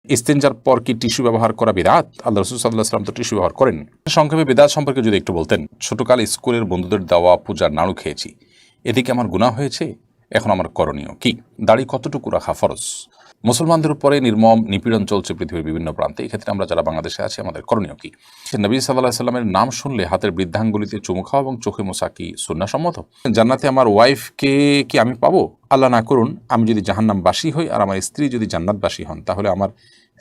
ইস্তেঞ্জার পর কি টিস্যু ব্যবহার করা বিদআত? আল্লাহ রাসূল সাল্লাল্লাহু আলাইহি ওয়াসাল্লাম তো টিস্যু ব্যবহার করেন। সংক্ষেপে বিদআত সম্পর্কে যদি একটু বলতেন। ছোটকালে স্কুলের বন্ধুদের দেওয়া পূজার নাড়ু খেয়েছি, এদিকে আমার গুনাহ হয়েছে, এখন আমার করণীয় কি? দাড়ি কতটুকু রাখা ফরজ? মুসলমানদের উপরে নির্মম নিপীড়ন চলছে পৃথিবীর বিভিন্ন প্রান্তে, এক্ষেত্রে আমরা যারা বাংলাদেশে আছি আমাদের করণীয় কি? নবী সাল্লাল্লাহু আলাইহি ওয়াসাল্লামের নাম শুনলে হাতের বৃদ্ধাঙ্গুলিতে চুমু খাওয়া এবং চোখে মোছা কি সুন্নাহসম্মত? জান্নাতে আমার ওয়াইফকে কি আমি পাবো? আল্লাহ না করুন, আমি যদি জাহান্নামবাসী হই আর আমার স্ত্রী যদি জান্নাতবাসী হন, তাহলে আমার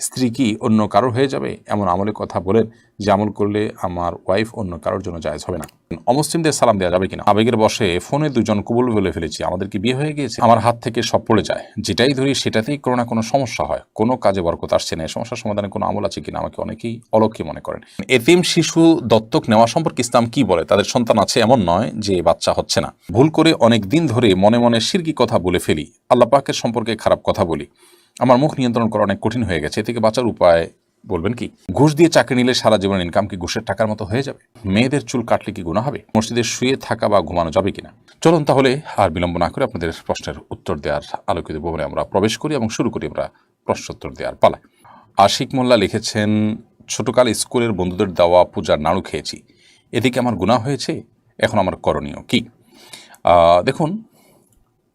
স্ত্রী কি অন্য কারো হয়ে যাবে? এমন আমলের কথা বলেন যে আমল করলে আমার ওয়াইফ অন্য কারোর জন্য জায়েজ হবে না। অমুসলিমদের সালাম দেওয়া যাবে কিনা? আবেগের বসে ফোনে দুজন কবুল বলে ফেলেছি, আমাদের কি বিয়ে হয়ে গিয়েছে? আমার হাত থেকে সব পড়ে যায়, যেটাই ধরি সেটাতেই কোনো না কোনো সমস্যা হয়, কোনো কাজে বরকত আসছে না। এই সমস্যার সমাধানে কোনো আমল আছে কিনা? আমাকে অনেকেই অলক্ষী মনে করেন। এতিম শিশু দত্তক নেওয়া সম্পর্কে ইসলাম কি বলে? তাদের সন্তান আছে এমন নয় যে বাচ্চা হচ্ছে না। ভুল করে অনেক দিন ধরে মনে মনে শিরকি কথা বলে ফেলি, আল্লাহ পাকের সম্পর্কে খারাপ কথা বলি, আমার মুখ নিয়ন্ত্রণ করা অনেক কঠিন হয়ে গেছে, এ থেকে বাঁচার উপায় বলবেন কি? ঘুষ দিয়ে চাকরি নিলে সারা জীবনের ইনকাম কি ঘুষের টাকার মতো হয়ে যাবে? মেয়েদের চুল কাটলে কি গুনাহ হবে? মসজিদে শুয়ে থাকা বা ঘুমানো যাবে কিনা? চলুন তাহলে আর বিলম্ব না করে আপনাদের প্রশ্নের উত্তর দেওয়ার আলোকিত ভবনে আমরা প্রবেশ করি এবং শুরু করি আমরা প্রশ্নোত্তর দেওয়ার পালা। আশিক মোল্লা লিখেছেন, ছোটকালে স্কুলের বন্ধুদের দেওয়া পূজার নাড়ু খেয়েছি, এদিকে আমার গুনাহ হয়েছে, এখন আমার করণীয় কি? দেখুন,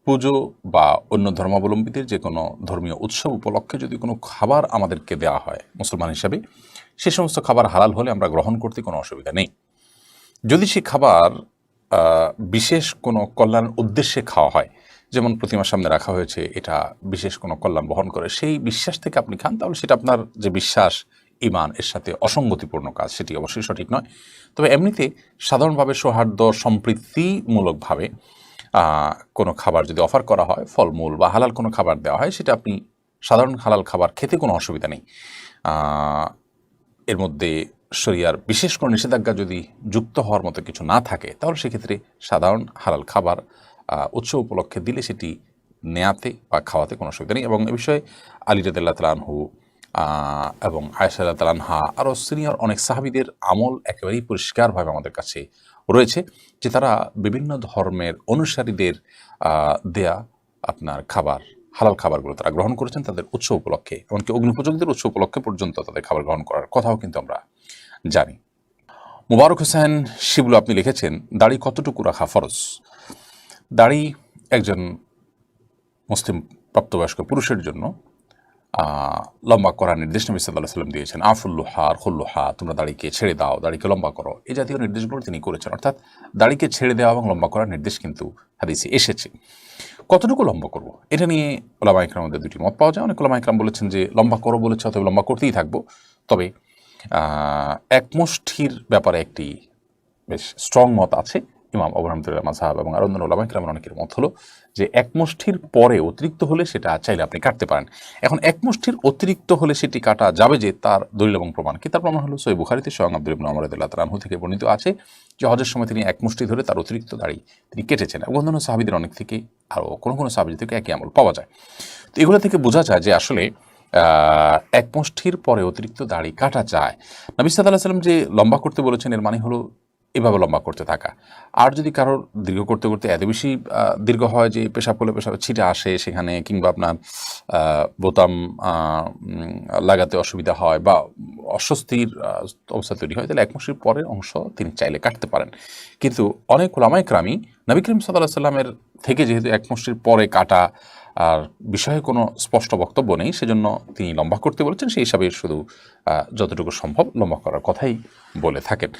পুজো বা অন্য ধর্মাবলম্বীদের যে কোনো ধর্মীয় উৎসব উপলক্ষে যদি কোনো খাবার আমাদেরকে দেওয়া হয় মুসলমান হিসাবে, সে সমস্ত খাবার হালাল হলে আমরা গ্রহণ করতে কোনো অসুবিধা নেই। যদি সে খাবার বিশেষ কোনো কল্যাণ উদ্দেশ্যে খাওয়া হয়, যেমন প্রতিমার সামনে রাখা হয়েছে, এটা বিশেষ কোনো কল্যাণ বহন করে, সেই বিশ্বাস থেকে আপনি খান, তাহলে সেটা আপনার যে বিশ্বাস, ঈমান, এর সাথে অসঙ্গতিপূর্ণ কাজ, সেটি অবশ্যই সঠিক নয়। তবে এমনিতে সাধারণভাবে সৌহার্দ্য সম্প্রীতিমূলকভাবে কোনো খাবার যদি অফার করা হয়, ফলমূল বা হালাল কোনো খাবার দেওয়া হয়, সেটা আপনি সাধারণ হালাল খাবার খেতে কোনো অসুবিধা নেই। এর মধ্যে শরিয়ার বিশেষ কোনো নিষেধাজ্ঞা যদি যুক্ত হওয়ার মতো কিছু না থাকে, তাহলে সেক্ষেত্রে সাধারণ হালাল খাবার উৎসব উপলক্ষে দিলে সেটি নেয়াতে বা খাওয়াতে কোনো অসুবিধা নেই। এবং এ বিষয়ে আলী রাদিয়াল্লাহু তাআলা আনহু এবং আয়েশা রাদিয়াল্লাহু তাআলা আনহা আরও সিনিয়র অনেক সাহাবীদের আমল একেবারেই পরিষ্কারভাবে আমাদের কাছে রয়েছে, যে তারা বিভিন্ন ধর্মের অনুসারীদের দেয়া আপনার খাবার, হালাল খাবারগুলো তারা গ্রহণ করেছেন তাদের উৎসব উপলক্ষে, এমনকি অগ্নিপূজকদের উৎসব উপলক্ষে পর্যন্ত তাদের খাবার গ্রহণ করার কথাও কিন্তু আমরা জানি। মুবারক হোসেন শিবলু আপনি লিখেছেন, দাড়ি কতটুকু রাখা ফরজ? দাড়ি একজন মুসলিম প্রাপ্তবয়স্ক পুরুষের জন্য লম্বা করার নির্দেশ নবী সাল্লাল্লাহু আলাইহি ওয়াসাল্লাম দিয়েছেন। আফুল্লুহা আর খুল্লুহা, তোমরা দাড়িকে ছেড়ে দাও, দাড়িকে লম্বা করো, এই জাতীয় নির্দেশগুলো তিনি করেছেন। অর্থাৎ দাড়িকে ছেড়ে দেওয়া এবং লম্বা করার নির্দেশ কিন্তু হাদিসে এসেছে। কতটুকু লম্বা করব, এটা নিয়ে ওলামা ইকরামের মধ্যে দুটি মত পাওয়া যায়। অনেক ওলামা ইকরাম বলেছেন যে লম্বা করো বলেছে, অতএব লম্বা করতেই থাকবো। তবে এক মুষ্টির ব্যাপারে একটি বেশ স্ট্রং মত আছে ইমাম আবু হানিফার মাযহাব এবং আরো অন্যান্য ওলামা ইকরামের অনেকের মত হলো যে এক মুষ্টির পরে অতিরিক্ত হলে সেটা চাইলে আপনি কাটতে পারেন। এখন এক মুষ্টির অতিরিক্ত হলে সেটি কাটা যাবে যে, তার দলিল এবং প্রমাণ কি? তার প্রমাণ হলো সহিহ বুখারীতে স্বয়ং আব্দুল্লাহ ইবনে ওমর রাদিয়াল্লাহু তাআলা আনহু থেকে বর্ণিত আছে যে হজের সময় তিনি এক মুষ্টি ধরে তার অতিরিক্ত দাড়ি তিনি কেটেছেন, এবং অন্যান্য সাহাবীদের অনেক থেকে, আরও কোনো কোনো সাহাবী থেকে একই আমল পাওয়া যায়। তো এগুলো থেকে বোঝা যায় যে আসলে এক মুষ্টির পরে অতিরিক্ত দাড়ি কাটা যায়। নবী সাল্লাল্লাহু আলাইহি ওয়াসাল্লাম যে লম্বা করতে বলেছেন, এর মানে হলো এভাবে লম্বা করতে থাকা। আর যদি কারোর দীর্ঘ করতে করতে এত বেশি দীর্ঘ হয় যে পেশাব করলে পেশাব ছিটে আসে সেখানে, কিংবা আপনার বোতাম লাগাতে অসুবিধা হয় বা অস্বস্তির অবস্থা তৈরি হয়, তাহলে এক মাসের পরের অংশ তিনি চাইলে কাটতে পারেন। কিন্তু অনেক ওলামা ইকরামই নবী করিম সাল্লাল্লাহু আলাইহি ওয়াসাল্লামের থেকে যেহেতু এক মাসের পরে কাটা আর বিষয়ে কোনো স্পষ্ট বক্তব্য নেই, সেজন্য তিনি লম্বা করতে বলেছেন, সেই হিসাবে শুধু যতটুকু সম্ভব লম্বা করার কথাই বলে থাকেন।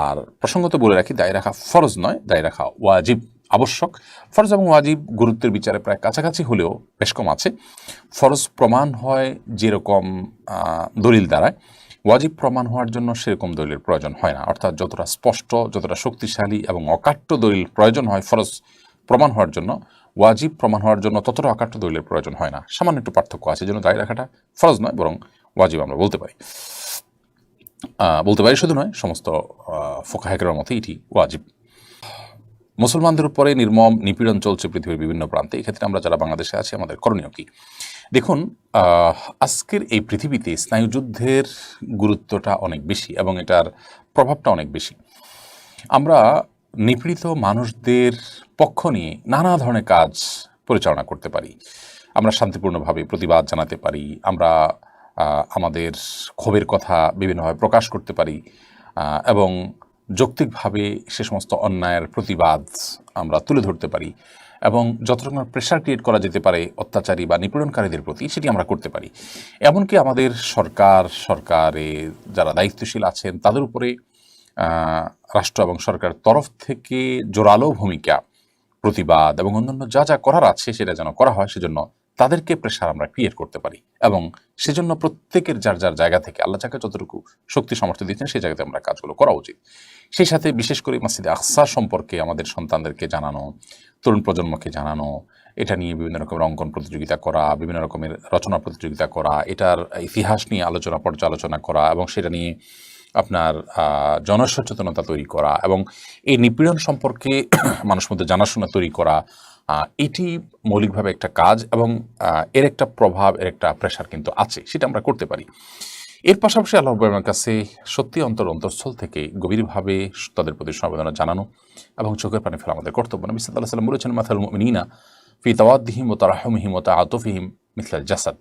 আর প্রসঙ্গত বলে রাখি, দাড়ি রাখা ফরজ নয়, দাড়ি রাখা ওয়াজিব, আবশ্যক। ফরজ এবং ওয়াজিব গুরুত্বের বিচারে প্রায় কাছাকাছি হলেও বেশ কম আছে। ফরজ প্রমাণ হয় যেরকম দলিল দ্বারায়, ওয়াজিব প্রমাণ হওয়ার জন্য সেরকম দলিলের প্রয়োজন হয় না। অর্থাৎ যতটা স্পষ্ট, যতটা শক্তিশালী এবং অকাট্য দলিল প্রয়োজন হয় ফরজ প্রমাণ হওয়ার জন্য, ওয়াজিব প্রমাণ হওয়ার জন্য ততটা অকাট্য দলিলের প্রয়োজন হয় না। সামান্য একটু পার্থক্য আছে, জন্য দাড়ি রাখাটা ফরজ নয়, বরং ওয়াজিব আমরা বলতে পারি। শুধু নয়, সমস্ত ফুকাহা কিরামের মতে এটি ওয়াজিব। মুসলমানদের উপরে নির্মম নিপীড়ন চলছে পৃথিবীর বিভিন্ন প্রান্তে, এক্ষেত্রে আমরা যারা বাংলাদেশে আছি আমাদের করণীয় কি? দেখুন, আজকের এই পৃথিবীতে স্নায়ুযুদ্ধের গুরুত্বটা অনেক বেশি এবং এটার প্রভাবটা অনেক বেশি। আমরা নিপীড়িত মানুষদের পক্ষ নিয়ে নানা ধরনের কাজ পরিচালনা করতে পারি। আমরা শান্তিপূর্ণভাবে প্রতিবাদ জানাতে পারি, আমরা আমাদের ক্ষোভের কথা বিভিন্নভাবে প্রকাশ করতে পারি এবং যৌক্তিকভাবে সে সমস্ত অন্যায়ের প্রতিবাদ আমরা তুলে ধরতে পারি এবং যত রকমের প্রেশার ক্রিয়েট করা যেতে পারে অত্যাচারী বা নিপীড়নকারীদের প্রতি সেটি আমরা করতে পারি। এমনকি আমাদের সরকারে যারা দায়িত্বশীল আছেন তাদের উপরে রাষ্ট্র এবং সরকারের তরফ থেকে জোরালো ভূমিকা, প্রতিবাদ এবং অন্যান্য যা যা করার আছে সেটা যেন করা হয়, সেজন্য তাদেরকে প্রেশার আমরা ক্রিয়েট করতে পারি এবং সেজন্য প্রত্যেকের যার যার জায়গা থেকে আল্লাহ যাকে যতটুকু শক্তি সামর্থ্য দিচ্ছেন সেই জায়গাতে আমরা কাজগুলো করা উচিত। সেই সাথে বিশেষ করে মসজিদে আকসা সম্পর্কে আমাদের সন্তানদেরকে জানানো, তরুণ প্রজন্মকে জানানো, এটা নিয়ে বিভিন্ন রকমের অঙ্কন প্রতিযোগিতা করা, বিভিন্ন রকমের রচনা প্রতিযোগিতা করা, এটার ইতিহাস নিয়ে পর্যালোচনা করা এবং সেটা নিয়ে আপনার জনসচেতনতা তৈরি করা এবং এই নিপীড়ন সম্পর্কে মানুষ মধ্যে জানাশোনা তৈরি করা, এটি মৌলিকভাবে একটা কাজ এবং এর একটা প্রভাব, এর একটা প্রেশার কিন্তু আছে, সেটা আমরা করতে পারি। এর পাশাপাশি আল্লাহ রাব্বুল কাছে সত্যি অন্তরস্থল থেকে গভীরভাবে তাদের প্রতি সমবেদনা জানানো এবং চোখের পানি ফেলা আমাদের কর্তব্য। নবী সাল্লাল্লাহু আলাইহি ওয়াসাল্লাম বলেছেন, মাসালুল মুমিনিনা ফি তাওয়াদ্দিহিম ওয়া তারাহুমিহিম ওয়া তাআতুফিহিম মিসলাল জাসাদ।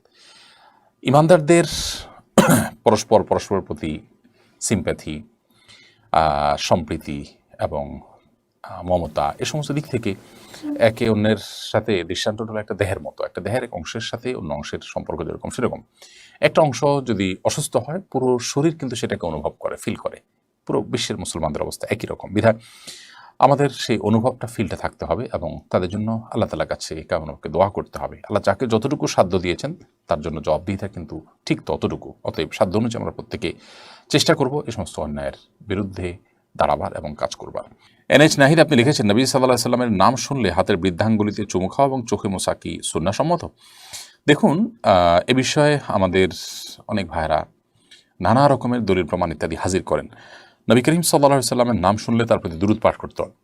ঈমানদারদের পরস্পরের প্রতি সিম্প্যাথি, সম্প্রীতি এবং মমতা, এ সমস্ত দিক থেকে একে অন্যের সাথে দৃষ্টান্ত হলো একটা দেহের মতো, একটা দেহের এক অংশের সাথে অন্য অংশের সম্পর্ক যেরকম সেরকম। একটা অংশ যদি অসুস্থ হয় পুরো শরীর কিন্তু সেটাকে অনুভব করে, ফিল করে। পুরো বিশ্বের মুসলমানদের অবস্থা একই রকম। বিধায় আমাদের সেই অনুভবটা, ফিলটা থাকতে হবে এবং তাদের জন্য আল্লাহ তাআলার কাছে কামনাকে দোয়া করতে হবে। আল্লাহ যাকে যতটুকু সাধ্য দিয়েছেন তার জন্য জবাবদিহিতা কিন্তু ঠিক ততটুকু। অতএব সাধ্য অনুযায়ী আমরা প্রত্যেকে চেষ্টা করব এই সমস্ত অন্যায়ের বিরুদ্ধে দাঁড়াবার এবং কাজ করবার। NH নাহিদ আপনি লিখেছেন, নবী সাল্লাল্লাহু আলাইহি সাল্লামের নাম শুনলে হাতের বৃদ্ধাঙ্গুলিতে চুমু খাওয়া এবং চোখে মোছা কি সুন্নাহসম্মত? দেখুন, এ বিষয়ে আমাদের অনেক ভাইরা নানা রকমের দলিল প্রমাণ ইত্যাদি হাজির করেন। নবী করিম সাল্লাল্লাহু আলাইহি সাল্লামের নাম শুনলে তার প্রতি দুরূদ পাঠ করতে হবে।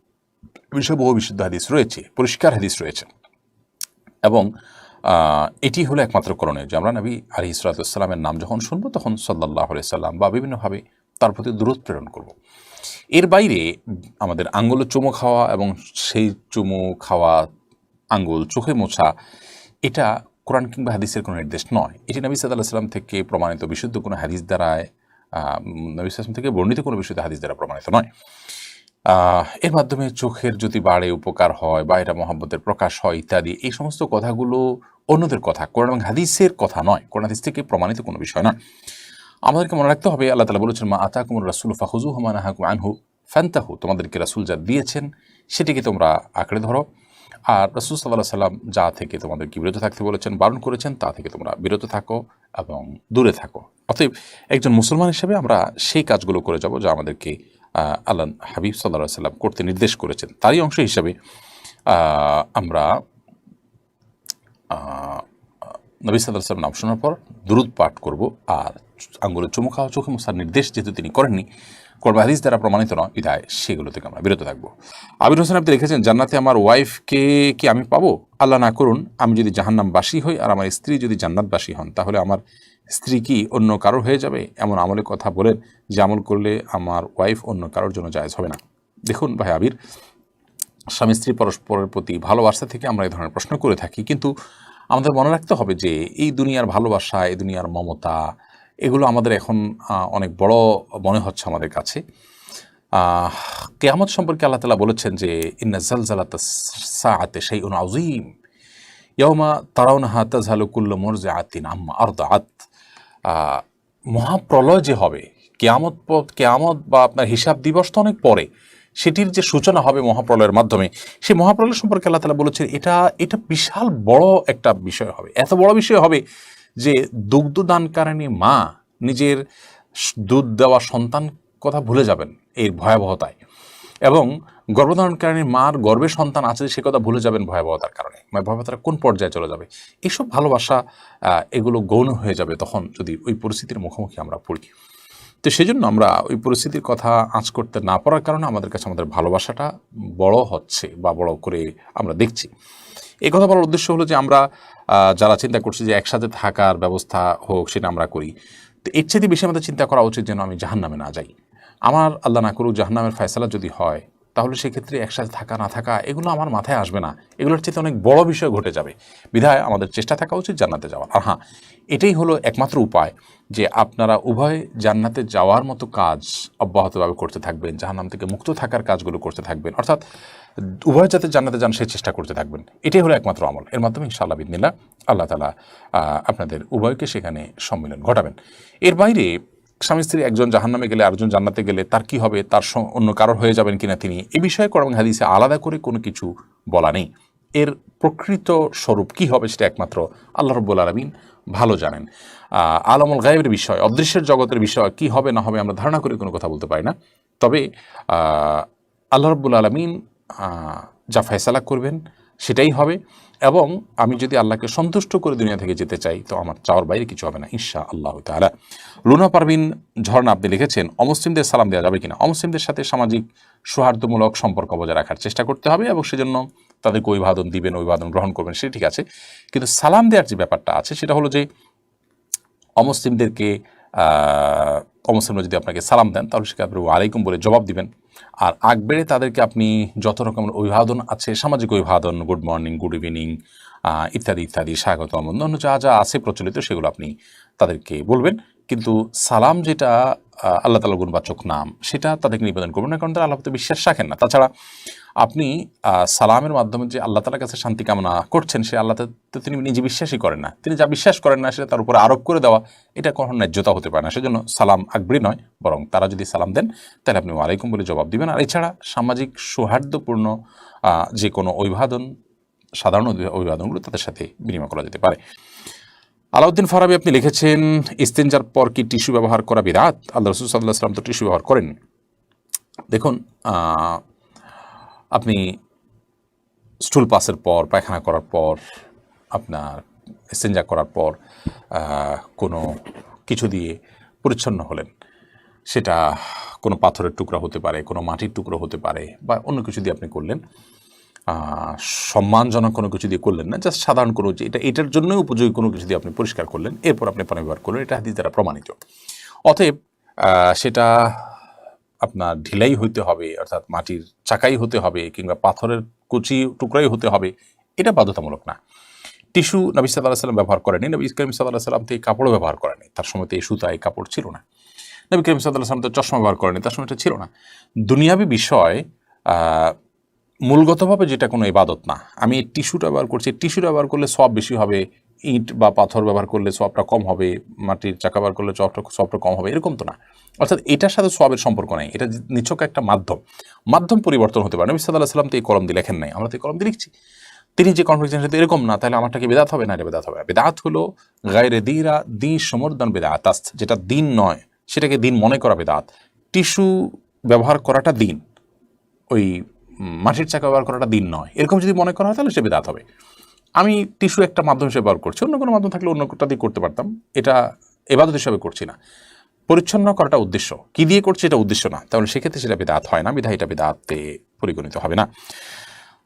এ বিষয়ে বহু বিশুদ্ধ হাদিস রয়েছে, পরিষ্কার হাদিস রয়েছে এবং এটি হলো একমাত্র করণীয় যে আমরা নবী আলাইহিস সালাতু ওয়াস সালামের নাম যখন শুনবো তখন সাল্লাল্লাহু আলাইহি সাল্লাম বা বিভিন্নভাবে তার প্রতি দুরূদ প্রেরণ করব। এর বাইরে আমাদের আঙ্গুলে চুমু খাওয়া এবং সেই চুমু খাওয়া আঙ্গুল চোখে মোছা, এটা কোরআন কিংবা হাদিসের কোনো নির্দেশ নয়। এটি নবী সাল্লাল্লাহু আলাইহি সাল্লাম থেকে প্রমাণিত বিশুদ্ধ কোনো হাদিস দ্বারায়, নবী সাল্লাল্লাহু আলাইহি ওয়াসাল্লাম থেকে বর্ণিত কোনো বিশুদ্ধ হাদিস দ্বারা প্রমাণিত নয়। এর মাধ্যমে চোখের যদি বাড়ে, উপকার হয় বা এটা মহব্বতের প্রকাশ হয় ইত্যাদি, এই সমস্ত কথাগুলো অন্যদের কথা, কোরআন এবং হাদিসের কথা নয়, কোরআন হাদিস থেকে প্রমাণিত কোনো বিষয় নয়। আমাদেরকে মনে রাখতে হবে আল্লাহ তাআলা বলেছেন, মা আতাকুমুর রাসূলু ফাখুযুহু ওয়া মা নাহাকুম আনহু ফান্তাহু। তোমাদেরকে রাসূল যা দিয়েছেন সেটিকে তোমরা আঁকড়ে ধরো, আর রাসূল সাল্লাল্লাহু আলাইহি সাল্লাম যা থেকে তোমাদেরকে বিরত থাকতে বলেছেন, বারণ করেছেন, তা থেকে তোমরা বিরত থাকো এবং দূরে থাকো। অতএব একজন মুসলমান হিসেবে আমরা সেই কাজগুলো করে যাব যা আমাদেরকে আল্লাহ হাবিব সাল্লাল্লাহু আলাইহি সাল্লাম করতে নির্দেশ করেছেন। তারই অংশ হিসাবে আমরা নবী সাল্লাল্লাহু আলাইহি সাল্লাম নাম শোনার পর দুরূদ পাঠ করব, আর আঙ্গুলে চুমু খাওয়া, চোখে মোছার নির্দেশ যেহেতু তিনি করেননি, কোরআন হাদিস দ্বারা প্রমাণিত নয়, বিধায় সেগুলো থেকে আমরা বিরত থাকবো। আবির হোসেন আপনি লিখেছেন, জান্নাতে আমার ওয়াইফকে কি আমি পাবো? আল্লাহ না করুন, আমি যদি জাহান্নামবাসী হই আর আমার স্ত্রী যদি জান্নাতবাসী হন, তাহলে আমার স্ত্রী কি অন্য কারো হয়ে যাবে? এমন আমলের কথা বলেন যে আমল করলে আমার ওয়াইফ অন্য কারোর জন্য জায়েজ হবে না। দেখুন ভাই আবির, স্বামী স্ত্রী পরস্পরের প্রতি ভালোবাসা থেকে আমরা এই ধরনের প্রশ্ন করে থাকি, কিন্তু আমাদের মনে রাখতে হবে যে এই দুনিয়ার ভালোবাসা, এই দুনিয়ার মমতা, এগুলো আমাদের এখন অনেক বড় মনে হচ্ছে আমাদের কাছে। কিয়ামত সম্পর্কে আল্লাহ তাআলা বলেছেন যে ইন্না জালজালাতাস সাআতি শাইউন আযীম ইয়াওমা তারাউনাহা তাযহালু কুল্লু মুরজিআতিন আম্মা আরদাআত। মহাপ্রলয় যে হবে, কিয়ামত বা আপনার হিসাব দিবস তো অনেক পরে, সেটির যে সূচনা হবে মহাপ্রলয়ের মাধ্যমে, সেই মহাপ্রলয় সম্পর্কে আল্লাহ তাআলা বলেছেন এটা বিশাল বড় একটা বিষয় হবে। এত বড় বিষয় হবে যে দুগ্ধদানকারিণী মা নিজের দুধ দেওয়া সন্তান কথা ভুলে যাবেন এর ভয়াবহতায়, এবং গর্ভধারণকারিণী মার গর্ভে সন্তান আছে সে কথা ভুলে যাবেন ভয়াবহতার কারণে। ভয়াবহতাটা কোন পর্যায়ে চলে যাবে, এইসব ভালোবাসা এগুলো গৌণ হয়ে যাবে তখন যদি ওই পরিস্থিতির মুখোমুখি আমরা পড়ি। তো সেজন্য আমরা ওই পরিস্থিতির কথা আঁচ করতে না পারার কারণে আমাদের কাছে আমাদের ভালোবাসাটা বড় হচ্ছে বা বড় করে আমরা দেখছি। এই কথা বলার উদ্দেশ্য হলো যে আমরা যারা চিন্তা করছি যে একসাথে থাকার ব্যবস্থা হোক, সেটা আমরা করি, তো এর চেয়ে বেশি আমাদের চিন্তা করা উচিত যেন আমি জাহান্নামে না যাই। আমার আল্লাহ না করুক জাহান্নামের ফয়সালা যদি হয়, তাহলে সেক্ষেত্রে একসাথে থাকা না থাকা এগুলো আমার মাথায় আসবে না, এগুলোর চেয়ে অনেক বড় বিষয় ঘটে যাবে। বিধায় আমাদের চেষ্টা থাকা উচিত জান্নাতে যাওয়ার। আর হ্যাঁ, এটাই হলো একমাত্র উপায় যে আপনারা উভয় জান্নাতে যাওয়ার মতো কাজ অব্যাহতভাবে করতে থাকবেন, জাহান্নাম থেকে মুক্ত থাকার কাজগুলো করতে থাকবেন, অর্থাৎ উভয় যাতে জান্নাতে যান সেই চেষ্টা করতে থাকবেন। এটাই হলো একমাত্র আমল। এর মাধ্যমে ইনশাআল্লাহ বিদিনিল্লাহ আল্লাহ তাআলা আপনাদের উভয়কে সেখানে সম্মিলন ঘটাবেন। এর বাইরে স্বামী স্ত্রী একজন জাহান্নামে গেলে আরেকজন জান্নাতে গেলে তার কি হবে, তার অন্য কারোর হয়ে যাবেন কিনা তিনি, এ বিষয়ে কোরআন হাদিসে আলাদা করে কোনো কিছু বলা নেই। এর প্রকৃত স্বরূপ কি হবে সেটা একমাত্র আল্লাহ রাব্বুল আলামিন ভালো জানেন। আলামুল গায়েবের বিষয়, অদৃশ্যের জগতের বিষয় কি হবে না হবে আমরা ধারণা করে কোনো কথা বলতে পারি না। তবে আল্লাহ রাব্বুল আলামিন যা ফয়সালা করবেন সেটাই হবে, এবং আমি যদি আল্লাহকে সন্তুষ্ট করে দুনিয়া থেকে যেতে চাই তো আমার চাওয়ার বাইরে কিছু হবে না ইনশাআল্লাহ তাআলা। লুনা পারভিন ঝর্ণা আপনি লিখেছেন, অমুসলিমদের সালাম দেওয়া যাবে কিনা? অমুসলিমদের সাথে সামাজিক সৌহার্দ্যমূলক সম্পর্ক বজায় রাখার চেষ্টা করতে হবে, এবং সেজন্য তাদেরকে অভিবাদন দিবেন, অভিবাদন গ্রহণ করবেন, সেটা ঠিক আছে। কিন্তু সালাম দেওয়ার যে ব্যাপারটা আছে সেটা হলো যে অমুসলিমদেরকে অমুসলিমরা যদি আপনাকে সালাম দেন তাহলে সেটা আপনি ওয়ালাইকুম বলে জবাব দিবেন। আর আগ বেড়ে তাদেরকে আপনি যত রকমের অভিবাদন আছে, সামাজিক অভিবাদন, গুড মর্নিং, গুড ইভিনিং ইত্যাদি ইত্যাদি, স্বাগতম, অন্যান্য যা যা আছে প্রচলিত সেগুলো আপনি তাদেরকে বলবেন। কিন্তু সালাম যেটা আল্লাহ তাআলার গুণবাচক নাম সেটা তাদেরকে নিবেদন করবেন না, কারণ তারা আল্লাহতে বিশ্বাস রাখেন না। তাছাড়া আপনি সালামের মাধ্যমে যে আল্লাহ তাআলার কাছে শান্তি কামনা করছেন সে আল্লাহ তো তিনি নিজে বিশ্বাসই করেন না, তিনি যা বিশ্বাস করেন না সেটা তার উপরে আরোপ করে দেওয়া এটা কখনো ন্যায্যতা হতে পারে না। সেজন্য সালাম আকবরী নয়, বরং তারা যদি সালাম দেন তাহলে আপনি ওয়ালাইকুম বলে জবাব দিবেন। আর এছাড়া সামাজিক সৌহার্দ্যপূর্ণ যে কোনো অভিবাদন, সাধারণ অভিবাদনগুলো তাদের সাথে বিনিময় করা যেতে পারে। আলাউদ্দিন ফারাবি আপনি লিখেছেন, ইস্তেঞ্জার পর কি টিস্যু ব্যবহার করা বিদআত? আল্লাহ রাসূল সাল্লাল্লাহু আলাইহি ওয়াসাল্লাম তো টিস্যু ব্যবহার করেন। দেখুন, আপনি স্টুল পাসের পর, পায়খানা করার পর, আপনার ইস্তেঞ্জা করার পর কোনো কিছু দিয়ে পরিচ্ছন্ন হলেন, সেটা কোনো পাথরের টুকরা হতে পারে, কোনো মাটির টুকরো হতে পারে, বা অন্য কিছু দিয়ে আপনি করলেন, সম্মানজনক কোনো কিছু দিয়ে করলেন না, জাস্ট সাধারণ কোনো যে এটার জন্যই উপযোগী কোনো কিছু দিয়ে আপনি পরিষ্কার করলেন, এরপর আপনি পানি ব্যবহার করলেন, এটা হাদিস দ্বারা প্রমাণিত। অতএব সেটা আপনার ঢিলাই হইতে হবে, অর্থাৎ মাটির চাকাই হতে হবে, কিংবা পাথরের কুচি টুকরাই হতে হবে, এটা বাধ্যতামূলক না। টিস্যু নবী সাল্লাল্লাহু আলাইহি ওয়াসাল্লাম ব্যবহার করেনি, নবী করিম সাল্লাল্লাহু আলাইহি ওয়াসাল্লাম তো এই কাপড়ও ব্যবহার করেনি, তার সময় তো এই সুতা এই কাপড় ছিল না। নবী করিম সাল্লাল্লাহু আলাইহি ওয়াসাল্লাম তো চশমা ব্যবহার করেনি, তার সময় এটা ছিল না। দুনিয়াবি বিষয় মূলগতভাবে যেটা কোনো ইবাদত না। আমি টিস্যুটা ব্যবহার করছি, টিস্যুটা ব্যবহার করলে সওয়াব বেশি হবে, ইট বা পাথর ব্যবহার করলে সওয়াবটা কম হবে, মাটির চাকা ব্যবহার করলে সওয়াবটা কম হবে, এরকম তো না। অর্থাৎ এটার সাথে সওয়াবের সম্পর্ক নেই, এটা নিছক একটা মাধ্যম পরিবর্তন হতে পারে। নবী সাল্লাল্লাহু আলাইহি ওয়াসাল্লাম তো এই কলম দিয়ে লেখেন নাই, আমরা তো এই কলম দিয়ে লিখছি। তিনি যে কনফিডেন্স সাথে এরকম না, তাহলে আমারটাকে বেদাত হবে না? এটা বেদাত হবে। বেদাত হলো গায়রে দিরা দি সমর্দন বেদাত, যেটা দিন নয় সেটাকে দিন মনে করা বেদাত। টিস্যু ব্যবহার করাটা দিন, ওই মাটির চাকা ব্যবহার করাটা দিন নয়, এরকম যদি মনে করা হয় তাহলে সে বেদাত হবে। আমি টিস্যু একটা মাধ্যম হিসেবে ব্যবহার করছি, অন্য কোনো মাধ্যম থাকলে অন্য কোনটা দিয়ে করতে পারতাম, এটা ইবাদত হিসেবে করছি না। পরিচ্ছন্ন করাটা উদ্দেশ্য, কি দিয়ে করছি এটা উদ্দেশ্য না, তাহলে সেক্ষেত্রে সেটা বেদাত হয় না, বিধায় এটা বেদাতে পরিগণিত হবে না।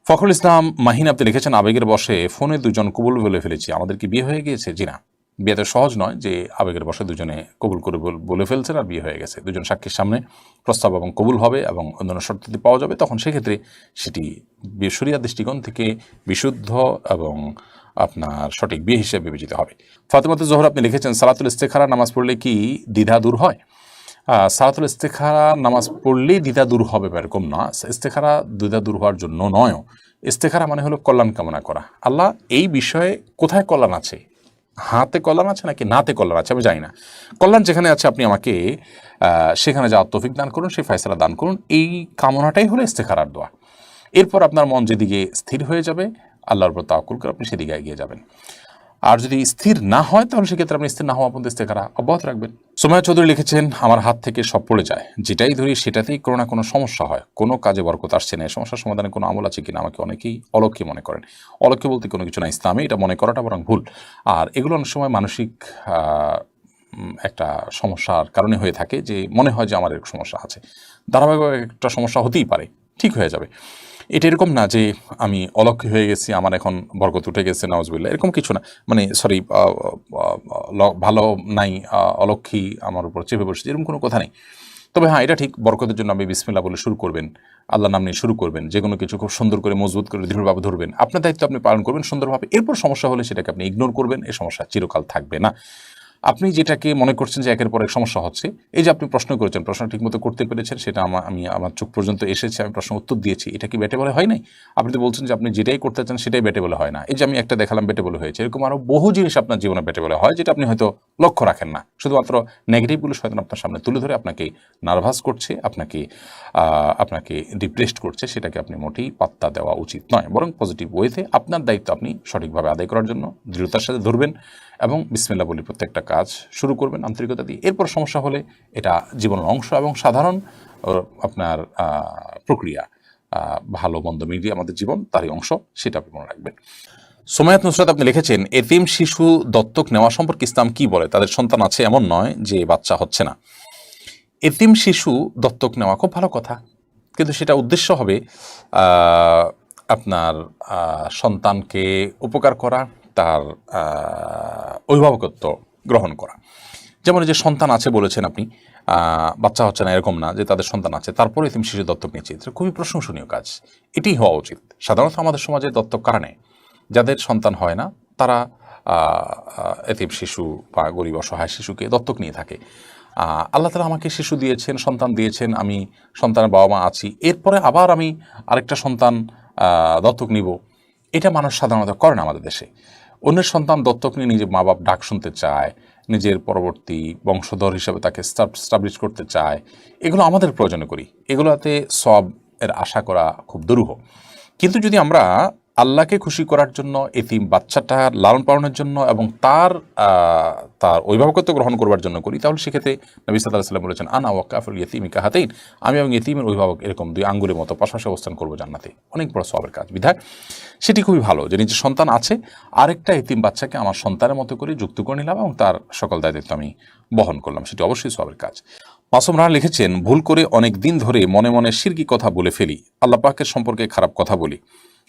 ফখরুল ইসলাম মাহিন আপনি লিখেছেন, আবেগের বশে ফোনে দুজন কবুল বলে ফেলেছি, আমাদের কি বিয়ে হয়ে গিয়েছে? জি না, বিয়ে তো সহজ নয় যে আবেগের বশে দুজনে কবুল করে বলে ফেলছেন আর বিয়ে হয়ে গেছে। দুজন সাক্ষীর সামনে প্রস্তাব এবং কবুল হবে এবং অন্যান্য শর্তাদি পাওয়া যাবে, তখন সেক্ষেত্রে সেটি শরিয়াত দৃষ্টিকোণ থেকে বিশুদ্ধ এবং আপনার সঠিক বিয়ে হিসেবে বিবেচিত হবে। ফাতেমাতুজ জোহরা আপনি লিখেছেন, সালাতুল ইস্তেখারা নামাজ পড়লে কি দ্বিধা দূর হয়? সালাতুল ইস্তেখারা নামাজ পড়লেই দ্বিধা দূর হবে এরকম না, ইস্তেখারা দ্বিধা দূর হওয়ার জন্য নয়। ইস্তেখারা মানে হলো কল্যাণ কামনা করা। আল্লাহ এই বিষয়ে কোথায় কল্যাণ আছে, হাতে কল্যাণ আছে নাকি নাতে কল্যাণ আছে আমি জানি না, কল্যাণ যেখানে আছে আপনি আমাকে সেখানে যাওয়ার তৌফিক দান করুন, সেই ফয়সালা দান করুন, এই কামনাটাই হলো ইস্তেখারার দোয়া। এরপর আপনার মন যেদিকে স্থির হয়ে যাবে, আল্লাহর উপর তাওয়াক্কুল করে আপনি সেদিকে এগিয়ে যাবেন। আর যদি স্থির না হয় তাহলে সেক্ষেত্রে আপনি স্থির না হওয়া পর্যন্ত ইস্তেখারা অব্যাহত রাখবেন। সুমাইয়া চৌধুরী লিখেছেন, আমার হাত থেকে সব পড়ে যায়, যেটাই ধরি সেটাতেই কোনো না কোনো সমস্যা হয়, কোনো কাজে বরকত আসছে না, সমস্যার সমাধানে কোনো আমল আছে কিনা? আমাকে অনেকেই অলক্ষ্যী মনে করেন। অলক্ষ্যী বলতে কোনো কিছু না, ইসলামে এটা মনে করাটা বরং ভুল। আর এগুলো অনেক সময় মানসিক একটা সমস্যার কারণে হয়ে থাকে, যে মনে হয় যে আমার এরকম সমস্যা আছে, ধারাবাহিক একটা সমস্যা হতেই পারে, ঠিক হয়ে যাবে। এটা এরকম না যে আমি অলক্ষ্যী হয়ে গেছি, আমার এখন বরকত উঠে গেছে, নাউজুবিল্লাহ, এরকম কিছু না। মানে সরি, ভালো নাই, অলক্ষ্মী আমার উপর চেপে বসেছে, এরকম কোনো কথা নেই। তবে হ্যাঁ, এটা ঠিক, বরকতের জন্য আপনি বিসমিল্লাহ বলে শুরু করবেন, আল্লাহ নাম নিয়ে শুরু করবেন, যে কোনো কিছু খুব সুন্দর করে মজবুত করে দৃঢ়ভাবে ধরবেন, আপনার দায়িত্ব আপনি পালন করবেন সুন্দরভাবে। এরপর সমস্যা হলে সেটাকে আপনি ইগনোর করবেন, এই সমস্যা চিরকাল থাকবে না। আপনি যেটাকে মনে করছেন যে একের পর এক সমস্যা হচ্ছে, এই যে আপনি প্রশ্ন করেছেন, প্রশ্ন ঠিকমতো করতে পেরেছেন, সেটা আমি আমার চোখ পর্যন্ত এসেছে, আমি প্রশ্ন উত্তর দিয়েছি, এটা কি বেটে বলে হয় নাই? আপনি তো বলছেন যে আপনি যেটাই করতে চান সেটাই বেটে বলে হয় না। এই যে আমি একটা দেখালাম বেটে বলে হয়েছে, এরকম আরও বহু জিনিস আপনার জীবনে বেটে বলে হয়, যেটা আপনি হয়তো লক্ষ্য রাখেন না। শুধুমাত্র নেগেটিভগুলো শয়তান আপনার সামনে তুলে ধরে আপনাকে নার্ভাস করছে, আপনাকে ডিপ্রেসড করছে, সেটাকে আপনি মোটেই পাত্তা দেওয়া উচিত নয়। বরং পজিটিভ ওয়েতে আপনার দায়িত্ব আপনি সঠিকভাবে আদায় করার জন্য দৃঢ়তার সাথে ধরবেন এবং বিসমিল্লাহ বলে প্রত্যেকটা কাজ শুরু করবেন আন্তরিকতা দিয়ে। এরপর সমস্যা হলে এটা জীবনের অংশ এবং সাধারণ আপনার প্রক্রিয়া, ভালো মন্দ মিলিয়ে আমাদের জীবন তারই অংশ, সেটা আপনি মনে রাখবেন। সোমায়াত নুসরাত আপনি লিখেছেন, এতিম শিশু দত্তক নেওয়া সম্পর্কে ইসলাম কি বলে? তাদের সন্তান আছে এমন নয় যে বাচ্চা হচ্ছে না। এতিম শিশু দত্তক নেওয়া খুব ভালো কথা, কিন্তু সেটা উদ্দেশ্য হবে আপনার সন্তানকে উপকার করা, তার অভিভাবকত্ব গ্রহণ করা। যেমন এই যে সন্তান আছে বলেছেন আপনি, বাচ্চা হচ্ছে না এরকম না, যে তাদের সন্তান আছে তারপরে এতিম শিশু দত্তক নিয়েছে, এটা খুবই প্রশংসনীয় কাজ, এটি হওয়া উচিত। সাধারণত আমাদের সমাজে দত্তক কারা নেয়? যাদের সন্তান হয় না তারা এতিম শিশু বা গরিব অসহায় শিশুকে দত্তক নিয়ে থাকে। আল্লাহ তাআলা আমাকে শিশু দিয়েছেন, সন্তান দিয়েছেন, আমি সন্তানের বাবা মা আছি, এরপরে আবার আমি আরেকটা সন্তান দত্তক নিব, এটা মানুষ সাধারণত করে না আমাদের দেশে। অন্যের সন্তান দত্তক নিয়ে নিজের মা বাপ ডাক শুনতে চায়, নিজের পরবর্তী বংশধর হিসেবে তাকে স্টাবলিশ করতে চায়, এগুলো আমাদের প্রয়োজনে করি, এগুলোতে সব এর আশা করা খুব দুরূহ। কিন্তু যদি আমরা আল্লাহকে খুশি করার জন্য, এতিম বাচ্চাটার লালন পালনের জন্য এবং তার অভিভাবকত্ব গ্রহণ করবার জন্য করি, তাহলে সেক্ষেত্রে নবী সাল্লাল্লাহু আলাইহি ওয়াসাল্লাম বলেছেন, আনা ওয়াকাফুল ইয়াতীমি কাহাতাইন, আমি এবং এতিমের অভিভাবক এরকম দুই আঙ্গুলের মতো পাশাপাশি অবস্থান করবো জান্নাতে। অনেক বড় সওয়াবের কাজ। বিধায় সেটি খুবই ভালো যে নিজের সন্তান আছে, আরেকটা এতিম বাচ্চাকে আমার সন্তানের মতো করে যুক্ত করে নিলাম এবং তার সকল দায়িত্ব আমি বহন করলাম, সেটি অবশ্যই সওয়াবের কাজ। মাসুম রানা লিখেছেন, ভুল করে অনেক দিন ধরে মনে মনে শিরকি কথা বলে ফেলি, আল্লাহ পাকের সম্পর্কে খারাপ কথা বলি,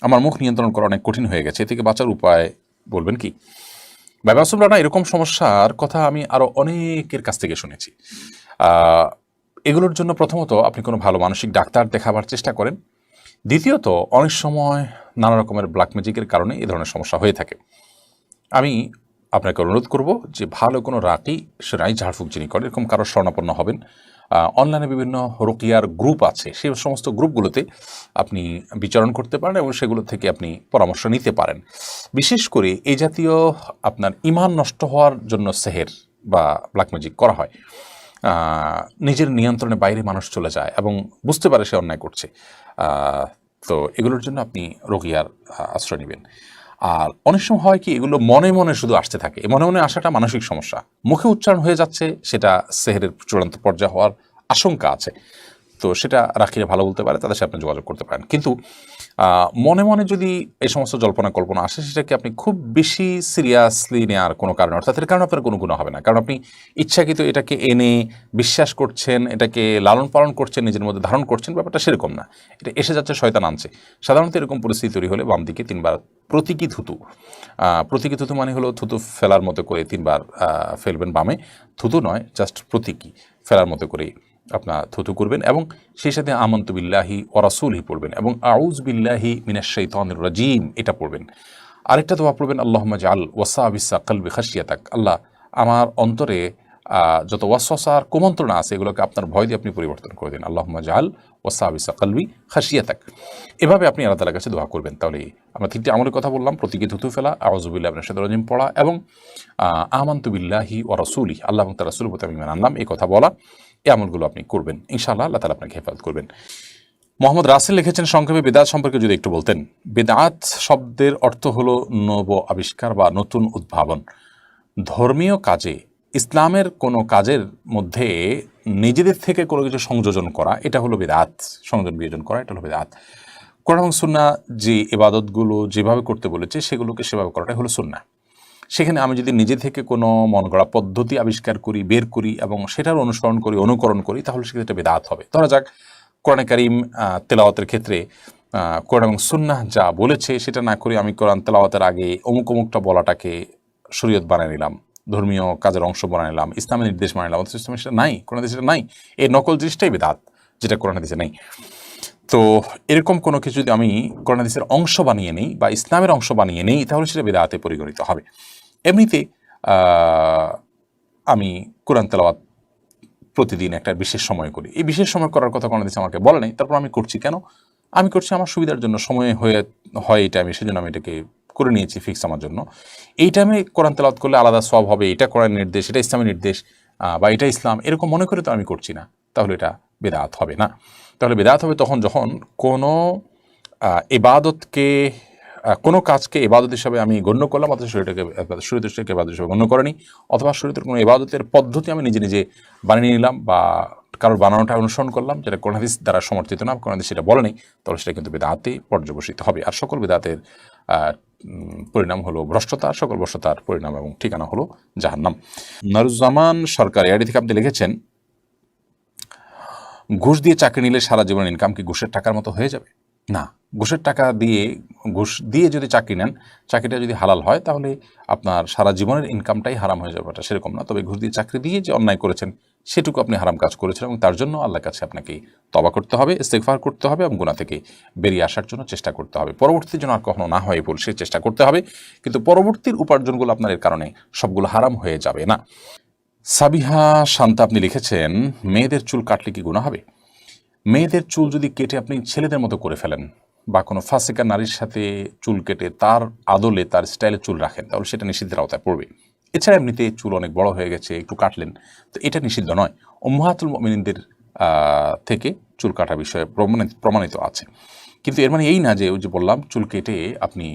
আমার মুখ নিয়ন্ত্রণ করা অনেক কঠিন হয়ে গেছে, এ থেকে বাঁচার উপায় বলবেন কি? ভাই মাসুম রানা, এরকম সমস্যার কথা আমি আরও অনেকের কাছ থেকে শুনেছি। এগুলোর জন্য প্রথমত আপনি কোনো ভালো মানসিক ডাক্তার দেখাবার চেষ্টা করেন। দ্বিতীয়ত, অনেক সময় নানা রকমের ব্ল্যাক ম্যাজিকের কারণে এই ধরনের সমস্যা হয়ে থাকে। আমি আপনাকে অনুরোধ করব যে ভালো কোনো রাকি, সেরাই ঝাড়ফুঁক যিনি করেন, এরকম কারোর শরণাপন্ন হবেন। অনলাইনে বিভিন্ন রুকিয়ার গ্রুপ আছে, সেই সমস্ত গ্রুপগুলোতে আপনি বিচরণ করতে পারেন এবং সেগুলো থেকে আপনি পরামর্শ নিতে পারেন। বিশেষ করে এই জাতীয় আপনার ইমান নষ্ট হওয়ার জন্য সেহের বা ব্ল্যাক ম্যাজিক করা হয়, নিজের নিয়ন্ত্রণের বাইরে মানুষ চলে যায় এবং বুঝতে পারে সে অন্যায় করছে, তো এগুলোর জন্য আপনি রুকিয়ার আশ্রয় নেবেন। আর অনেক সময় হয় কি, এগুলো মনে মনে শুধু আসতে থাকে, মনে মনে আসাটা মানসিক সমস্যা, মুখে উচ্চারণ হয়ে যাচ্ছে, সেটা সেহেরের চূড়ান্ত পর্যায়ে হওয়ার আশঙ্কা আছে। তো সেটা রাখিয়ে ভালো বলতে পারে, তাদের সাথে আপনি যোগাযোগ করতে পারেন। কিন্তু মনে মনে যদি এই সমস্ত জল্পনা কল্পনা আসে, সেটাকে আপনি খুব বেশি সিরিয়াসলি নেওয়ার কোনো কারণ, অর্থাৎ এর কারণে আপনার কোনো গুণ হবে না, কারণ আপনি ইচ্ছাকৃত এটাকে এনে বিশ্বাস করছেন, এটাকে লালন পালন করছেন, নিজের মধ্যে ধারণ করছেন, ব্যাপারটা সেরকম না। এটা এসে যাচ্ছে, শয়তান আনছে। সাধারণত এরকম পরিস্থিতি তৈরি হলে বাম দিকে 3 বার প্রতীকী থুতু মানে হলো থুতু ফেলার মতো করে 3 বার ফেলবেন বামে, থুতু নয়, জাস্ট প্রতীকী ফেলার মতো করে আপনার থুতু করবেন এবং সেই সাথে আমানতু বিল্লাহি ওয়া রাসূলিহি পড়বেন এবং আউযু বিল্লাহি মিনাশ শাইতানির রাজিম এটা পড়বেন। আরেকটা দোয়া পড়বেন, আল্লাহুম্মা জাআল ওয়াসাবিসা কলবি খাশিয়াতাক, আল্লাহ আমার অন্তরে যত ওয়াসওয়াসার কুমন্ত্রণা আছে এগুলোকে আপনার ভয় দিয়ে আপনি পরিবর্তন করে দিন। আল্লাহুম্মা জাআল ওয়াসাবিসা কলবি খাশিয়াতাক, এভাবে আপনি আল্লাহ তাআলার কাছে দোয়া করবেন। তাহলে আমরা 3টি আমলের কথা বললাম, প্রতীকী থুতু ফেলা, আউযু বিল্লাহি মিনাশ শাইতানির রাজিম পড়া এবং আমানতু বিল্লাহি ওয়া রাসূলিহি, আল্লাহ এবং তার রাসূলের প্রতি আমি ঈমান আনলাম, এই কথা বলা। এই আমলগুলো আপনি করবেন, ইনশাআল্লাহ আল্লাহ তাআলা আপনাকে হেফাজত করবেন। মোহাম্মদ রাসেল লিখেছেন, সংক্ষেপে বেদাত সম্পর্কে যদি একটু বলতেন। বেদাত শব্দের অর্থ হলো নব আবিষ্কার বা নতুন উদ্ভাবন। ধর্মীয় কাজে, ইসলামের কোনো কাজের মধ্যে নিজেদের থেকে কোনো কিছু সংযোজন করা, এটা হলো বেদাত। সংযোজন বিয়োজন করা, এটা হলো বেদাত। কোরআন এবং সুন্নাহ যে ইবাদতগুলো যেভাবে করতে বলেছে সেগুলোকে সেভাবে করাটাই হলো সুন্নাহ। সেখানে আমি যদি নিজে থেকে কোনো মন গড়া পদ্ধতি আবিষ্কার করি, বের করি এবং সেটার অনুসরণ করি, অনুকরণ করি, তাহলে সেক্ষেত্রে বেদাত হবে। ধরা যাক কোরআনে কারিম তেলাওয়াতের ক্ষেত্রে কোরআন এবং সুন্নাহ যা বলেছে সেটা না করে আমি কোরআন তেলাওয়াতের আগে অমুক অমুকটা বলাটাকে শরীয়ত বানিয়ে নিলাম, ধর্মীয় কাজের অংশ বানায় নিলাম, ইসলামের নির্দেশ মানে নিলাম, অথচ ইসলামে সেটা নাই, কোরআন হাদিসে সেটা নাই। এই নকল জিনিসটাই বিদআত, যেটা কোরআন হাদিসে নেই। তো এরকম কোনো কিছু যদি আমি কোরআন হাদিসের অংশ বানিয়ে নেই বা ইসলামের অংশ বানিয়ে নেই, তাহলে সেটা বিদআতে পরিগণিত হবে। এমনিতে আমি কোরআন তেলাওয়াত প্রতিদিন একটা বিশেষ সময় করি, এই বিশেষ সময় করার কথা কোরআন হাদিসে আমাকে বলে নাই, তারপর আমি করছি কেন? আমি করছি আমার সুবিধার জন্য, সময় হয় এই টাইমে, সেজন্য আমি এটাকে করে নিয়েছি ফিক্স আমার জন্য। এই টাইমে কোরআন তেলাওয়াত করলে আলাদা সওয়াব হবে, এটা কোরআনের নির্দেশ, এটা ইসলামের নির্দেশ, বা এটা ইসলাম, এরকম মনে করে তো আমি করছি না, তাহলে এটা বিদআত হবে না। তাহলে বিদআত হবে তখন যখন কোনো ইবাদতকে, কোনো কাজকে ইবাদত হিসাবে আমি গণ্য করলাম, অথচ শরীরটাকে ইবাদত হিসাবে গণ্য করেনি, অথবা শরীরের কোনো ইবাদতের পদ্ধতি আমি নিজে নিজে বানিয়ে নিলাম বা কারোর বানানোটা অনুসরণ করলাম, যেটা কোরআন হাদিস দ্বারা সমর্থিত না, কোরআন হাদিস সেটা বলে নেই, তাহলে সেটা কিন্তু বিদআতে পর্যবসিত হবে। আর সকল বিদআতের পরিণাম হলো ভ্রষ্টতা, সকল ভ্রষ্টতার পরিণাম এবং ঠিকানা হলো জাহান্নাম। নুরুজ্জামান সরকার এআইডি থেকে আপনি লিখেছেন, ঘুষ দিয়ে চাকরি নিলে সারা জীবনের ইনকাম কি ঘুষের টাকার মতো হয়ে যাবে? না, ঘুষের টাকা দিয়ে, ঘুষ দিয়ে যদি চাকরি নেন, চাকরিটা যদি হালাল হয়, তাহলে আপনার সারা জীবনের ইনকামটাই হারাম হয়ে যাবে, এটা সেরকম না। তবে ঘুষ দিয়ে চাকরি দিয়ে যে অন্যায় করেছেন, সেটুকু আপনি হারাম কাজ করেছেন, এবং তার জন্য আল্লাহর কাছে আপনাকে তওবা করতে হবে, ইস্তেগফার করতে হবে, এবং গুনাহ থেকে বেরিয়ে আসার জন্য চেষ্টা করতে হবে। পরবর্তীতে যেন আর কখনো না হয় বলে সে চেষ্টা করতে হবে, কিন্তু পরবর্তীর উপার্জনগুলো আপনার এর কারণে সবগুলো হারাম হয়ে যাবে না। সাবিহা শান্তা আপনি লিখেছেন, মেয়েদের চুল কাটলে কি গুনাহ হবে? মেয়েদের চুল যদি কেটে আপনি ছেলেদের মতো করে ফেলেন, বা কোনো ফাসিকা নারীর সাথে চুল কেটে তার আদলে, তার স্টাইলে চুল রাখেন, তাহলে সেটা নিষিদ্ধের আওতায় পড়বে। এছাড়া এমনিতে চুল অনেক বড় হয়ে গেছে, একটু কাটলেন, তো এটা নিষিদ্ধ নয়। উম্মাহাতুল মুমিনিনদের থেকে চুল কাটার বিষয়ে প্রমাণিত আছে। কিন্তু এর মানে এই না যে, ওই যে বললাম, চুল কেটে আপনি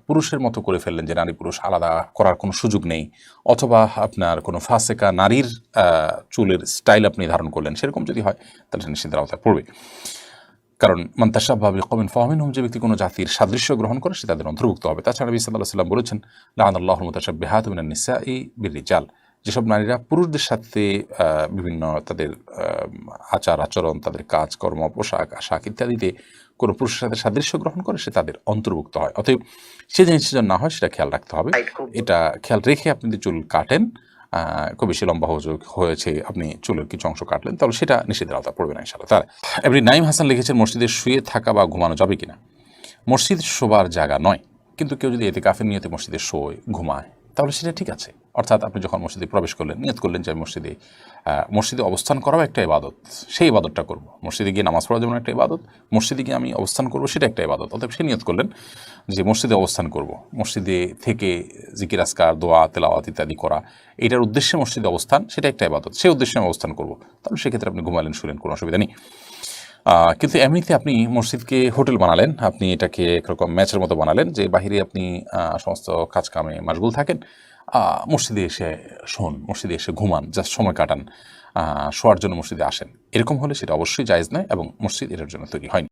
পুরুষের মতো করে ফেললেন, যে নারী পুরুষ আলাদা করার কোনো সুযোগ নেই, অথবা আপনার কোনো ফাসেকা নারীর চুলের স্টাইল আপনি ধারণ করলেন, সেরকম যদি হয়, তাহলে সেটা নিষিদ্ধের আওতায় পড়বে। কারণ মান তাশাব্বাহা বিকওমিন ফাহুমিনহুম, যে ব্যক্তি কোনো জাতির সাদৃশ্য গ্রহণ করে, সে তাদের অন্তর্ভুক্ত হবে। তাছাড়া নবী সাল্লাল্লাহু আলাইহি ওয়াসাল্লাম বলেছেন, লাআনাল্লাহুল মুতাশাব্বিহাত মিনান নিসাই বির-রিজাল, যেসব নারীরা পুরুষদের সাথে বিভিন্ন তাদের আচার আচরণ, তাদের কাজকর্ম, পোশাক আশাক ইত্যাদিতে কোনো পুরুষের সাথে সাদৃশ্য গ্রহণ করে, সে তাদের অন্তর্ভুক্ত হয়। অতএব সে জিনিসটা যেন না হয়, সেটা খেয়াল রাখতে হবে। এটা খেয়াল রেখে আপনি যদি চুল কাটেন, খুব বেশি লম্বা হয়েছে, আপনি চুলের কিছু অংশ কাটলেন, তাহলে সেটা নিষিদ্ধের আওতা পড়বে না ইনশাআল্লাহ তাআলা। এবারে নাইম হাসান লিখেছেন, মসজিদে শুয়ে থাকা বা ঘুমানো যাবে কিনা? মসজিদ শোবার জায়গা নয়, কিন্তু কেউ যদি ইতিকাফের নিয়তে মসজিদে শোয়, ঘুমায়, তাহলে সেটা ঠিক আছে। অর্থাৎ আপনি যখন মসজিদে প্রবেশ করলেন, নিয়ত করলেন যে মসজিদে অবস্থান করাও একটা ইবাদত, সেই ইবাদতটা করব। মসজিদে গিয়ে নামাজ পড়া যেমন একটা ইবাদত, মসজিদে গিয়ে আমি অবস্থান করব, সেটা একটা ইবাদত। অতএব সে নিয়ত করলেন যে মসজিদে অবস্থান করব, মসজিদে থেকে জিকির আজকার, দোয়া তেলাওয়াত ইত্যাদি করা, এটার উদ্দেশ্যে মসজিদে অবস্থান, সেটা একটা ইবাদত, সেই উদ্দেশ্যে আমি অবস্থান করব, তাহলে সেক্ষেত্রে আপনি ঘুমালেন, শুলেন, কোনো অসুবিধা নেই। কিন্তু এমনিতে আপনি মসজিদকে হোটেল বানালেন, আপনি এটাকে একরকম ম্যাচের মতো বানালেন, যে বাহিরে আপনি সমস্ত কাজ কামে মাশগুল থাকেন, মসজিদে এসে শোন, মসজিদে এসে ঘুমান, জাস্ট সময় কাটান, শোয়ার জন্য মসজিদে আসেন, এরকম হলে সেটা অবশ্যই জায়েজ নয়, এবং মসজিদ এটার জন্য তৈরি হয়নি।